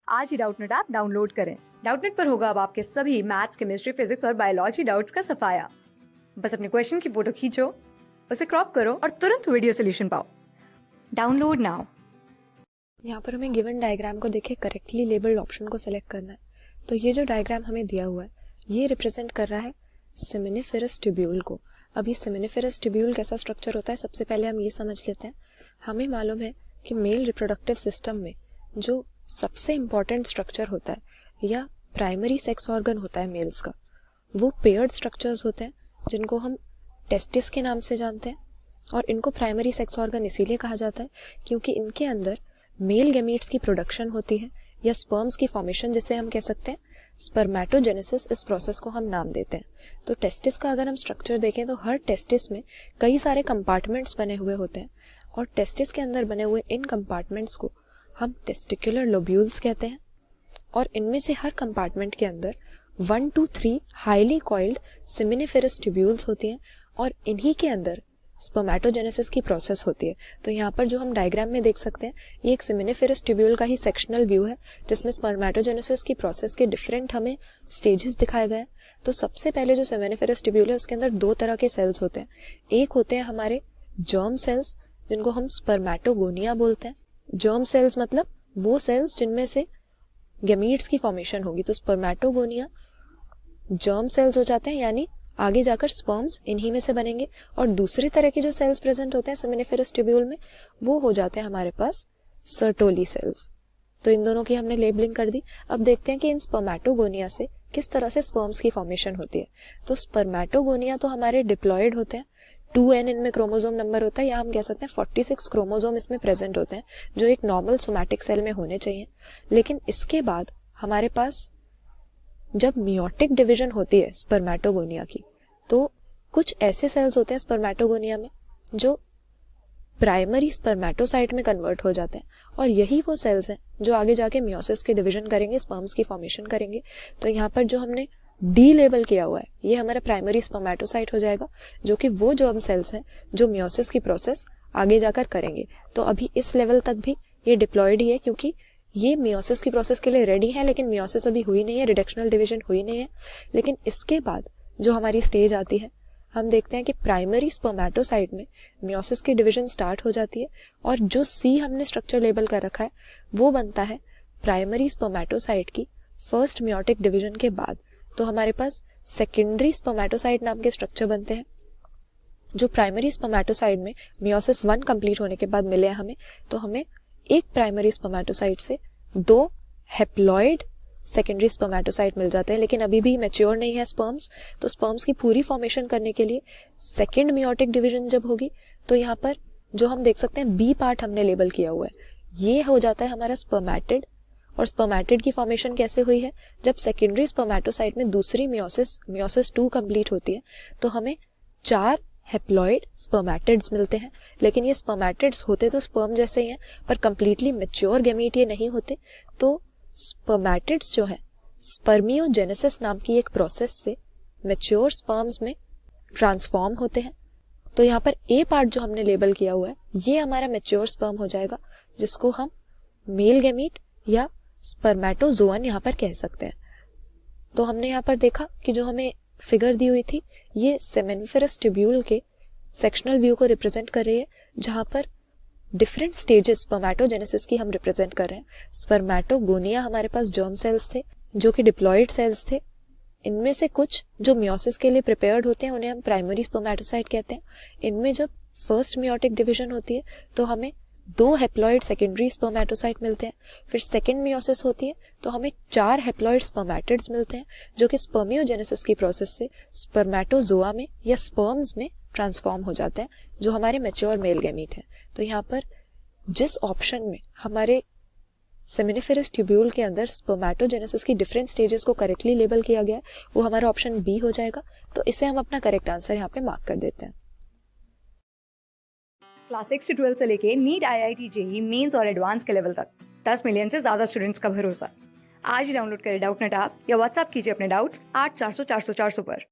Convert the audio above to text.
आज ही Doubtnut app download करें। Doubtnut पर होगा अब आपके सभी मैथ्स, केमिस्ट्री, फिजिक्स और बायोलॉजी डाउट्स का सफाया। बस अपने क्वेश्चन की फोटो खींचो, उसे क्रॉप करो और तुरंत वीडियो सोल्यूशन पाओ। Download now. यहाँ पर हमें गिवन डायग्राम को देखे करेक्टली लेबल्ड ऑप्शन को सिलेक्ट करना है। तो ये जो डायग्राम हमें दिया हुआ है ये रिप्रेजेंट कर रहा है सेमिनिफेरस ट्यूब्यूल को। अब ये सेमिनिफेरस ट्यूब्यूल कैसा स्ट्रक्चर होता है, सबसे पहले हम ये समझ लेते हैं। हमें मालूम है कि मेल रिप्रोडक्टिव सिस्टम में जो सबसे इम्पॉर्टेंट स्ट्रक्चर होता है या प्राइमरी सेक्स ऑर्गन होता है मेल्स का, वो पेयर्ड स्ट्रक्चर्स होते हैं जिनको हम टेस्टिस के नाम से जानते हैं। और इनको प्राइमरी सेक्स ऑर्गन इसीलिए कहा जाता है क्योंकि इनके अंदर मेल गैमीट्स की प्रोडक्शन होती है या स्पर्म्स की फॉर्मेशन, जिसे हम कह सकते हैं स्पर्मेटोजेनेसिस। इस प्रोसेस को हम नाम देते हैं। तो टेस्टिस का अगर हम स्ट्रक्चर देखें तो हर टेस्टिस में कई सारे कंपार्टमेंट्स बने हुए होते हैं और टेस्टिस के अंदर बने हुए इन कंपार्टमेंट्स को हम टेस्टिकुलर लोब्यूल्स कहते हैं। और इनमें से हर कंपार्टमेंट के अंदर 1 to 3 highly coiled seminiferous tubules होती हैं और इन्हीं के अंदर स्पर्मेटोजेनेसिस की प्रोसेस होती है। तो यहाँ पर जो हम डायग्राम में देख सकते हैं ये एक सेमिनिफेरस ट्यूब्यूल का ही सेक्शनल व्यू है जिसमें स्पर्मेटोजेनेसिस की प्रोसेस के डिफरेंट हमें स्टेजेस दिखाए गए हैं। तो सबसे पहले जो सेमिनिफेरस ट्यूब्यूल है उसके अंदर दो तरह के सेल्स होते हैं। एक होते हैं हमारे जर्म सेल्स जिनको हम स्पर्मेटोगोनिया बोलते हैं। जर्म सेल्स मतलब वो सेल्स जिनमें से गैमीट्स की फॉर्मेशन होगी। तो स्पर्मेटोगोनिया जर्म सेल्स हो जाते हैं, यानी आगे जाकर स्पर्म्स इन्हीं में से बनेंगे। और दूसरी तरह के जो सेल्स प्रेजेंट होते हैं सेमिनिफेरस ट्यूब्यूल में वो हो जाते हैं हमारे पास सर्टोली सेल्स। तो इन दोनों की हमने लेबलिंग कर दी। अब देखते हैं कि इन स्पर्मेटोगोनिया से किस तरह से स्पर्म्स की फॉर्मेशन होती है। तो स्पर्मेटोगोनिया तो हमारे डिप्लॉयड होते हैं, 2n इनमें क्रोमोसोम नंबर होता है, या हम कह सकते हैं 46 क्रोमोसोम इसमें प्रेजेंट होते हैं जो एक नॉर्मल सोमैटिक सेल में होने चाहिए। लेकिन इसके बाद हमारे पास जब मियोटिक डिवीजन होती है स्पर्मेटोगोनिया की तो कुछ ऐसे सेल्स होते हैं स्पर्मेटोगोनिया में जो प्राइमरी स्पर्मेटोसाइट में कन्वर्ट हो जाते हैं और यही वो सेल्स हैं जो आगे जाके मियोसिस के डिवीजन करेंगे, स्पर्म्स की फॉर्मेशन करेंगे। तो यहाँ पर जो हमने डी लेबल किया हुआ है ये हमारा प्राइमरी स्पर्मेटोसाइट हो जाएगा जो कि वो जर्म सेल्स हैं जो मियोसिस की प्रोसेस आगे जाकर करेंगे। तो अभी इस लेवल तक भी ये डिप्लॉयड ही है क्योंकि ये मियोसिस की प्रोसेस के लिए रेडी है, लेकिन मियोसिस अभी हुई नहीं है, रिडक्शनल डिवीजन हुई नहीं है। लेकिन इसके बाद जो हमारी स्टेज आती है हम देखते हैं कि प्राइमरी स्पर्मेटोसाइट में मियोसिस की डिवीजन स्टार्ट हो जाती है और जो सी हमने स्ट्रक्चर लेबल कर रखा है वो बनता है प्राइमरी स्पर्मेटोसाइट की फर्स्ट मियोटिक डिवीजन के बाद। तो हमारे पास सेकेंडरी स्पर्मेटोसाइट नाम के स्ट्रक्चर बनते हैं जो प्राइमरी स्पर्मेटोसाइट में मियोसिस 1 कंप्लीट होने के बाद मिले हैं हमें। तो हमें एक प्राइमरी स्पर्मेटोसाइट से 2 हैप्लॉइड सेकेंडरी स्पर्मेटोसाइट मिल जाते हैं, लेकिन अभी भी मैच्योर नहीं है स्पर्म्स। तो स्पर्म्स की पूरी फॉर्मेशन करने के लिए सेकेंड मियोटिक डिवीजन जब होगी तो यहाँ पर जो हम देख सकते हैं बी पार्ट हमने लेबल किया हुआ है ये हो जाता है हमारा स्पर्मेटिड। और स्पर्मेटिड की फॉर्मेशन कैसे हुई है, जब सेकेंडरी स्पर्मेटोसाइट में दूसरी मियोसिस 2 कंप्लीट होती है तो हमें 4 हैप्लॉइड स्पर्मेटिड्स मिलते हैं। लेकिन ये स्पर्मेटिड्स होते तो स्पर्म जैसे ही हैं पर कंप्लीटली मैच्योर गैमीट ये नहीं होते। तो स्पर्मेटिड्स जो है स्पर्मियोजेनेसिस नाम की एक प्रोसेस से मैच्योर स्पर्म्स में ट्रांसफॉर्म होते हैं। तो यहाँ पर ए पार्ट जो हमने लेबल किया हुआ है ये हमारा मैच्योर स्पर्म हो जाएगा जिसको हम मेल गैमीट या स्पर्मेटोजोअन यहाँ पर कह सकते हैं। तो हमने यहाँ पर देखा कि जो हमें फिगर दी हुई थी ये सेमिनिफेरस ट्यूब्यूल के सेक्शनल व्यू को रिप्रेजेंट कर रही है जहां पर डिफरेंट स्टेजेस स्पर्मेटोजेनेसिस की हम रिप्रेजेंट कर रहे हैं। स्पर्मेटोगोनिया हमारे पास जर्म सेल्स थे जो कि डिप्लॉयड सेल्स थे। इनमें से कुछ जो मियोसिस के लिए प्रिपेयर्ड होते हैं उन्हें हम प्राइमरी स्पर्मेटोसाइट कहते हैं। इनमें जब फर्स्ट मियोटिक डिवीजन होती है तो हमें 2 हैप्लॉइड सेकेंडरी स्पर्मेटोसाइट मिलते हैं। फिर सेकेंड मियोसिस होती है तो हमें 4 हैप्लॉइड स्पर्मेटिड्स मिलते हैं जो कि स्पर्मियोजेनेसिस की प्रोसेस से स्पर्मेटोजोआ में या स्पर्म्स में ट्रांसफॉर्म हो जाते हैं जो हमारे मैच्योर मेल गैमीट हैं। तो यहाँ पर जिस ऑप्शन में हमारे सेमिनिफेरस ट्यूब्यूल के अंदर स्पर्मेटोजेनेसिस की डिफरेंट स्टेजेस को करेक्टली लेबल किया गया है वो हमारा ऑप्शन बी हो जाएगा। तो इसे हम अपना करेक्ट आंसर यहाँ पे मार्क कर देते हैं। क्लास 6 से 12 से लेके नीट, IIT, JEE मेंस और एडवांस के लेवल तक 10 मिलियन से ज्यादा स्टूडेंट्स का भरोसा। आज ही डाउनलोड करें डाउटनेट ऐप या व्हाट्सएप कीजिए अपने डाउट्स 8400 400 400 पर।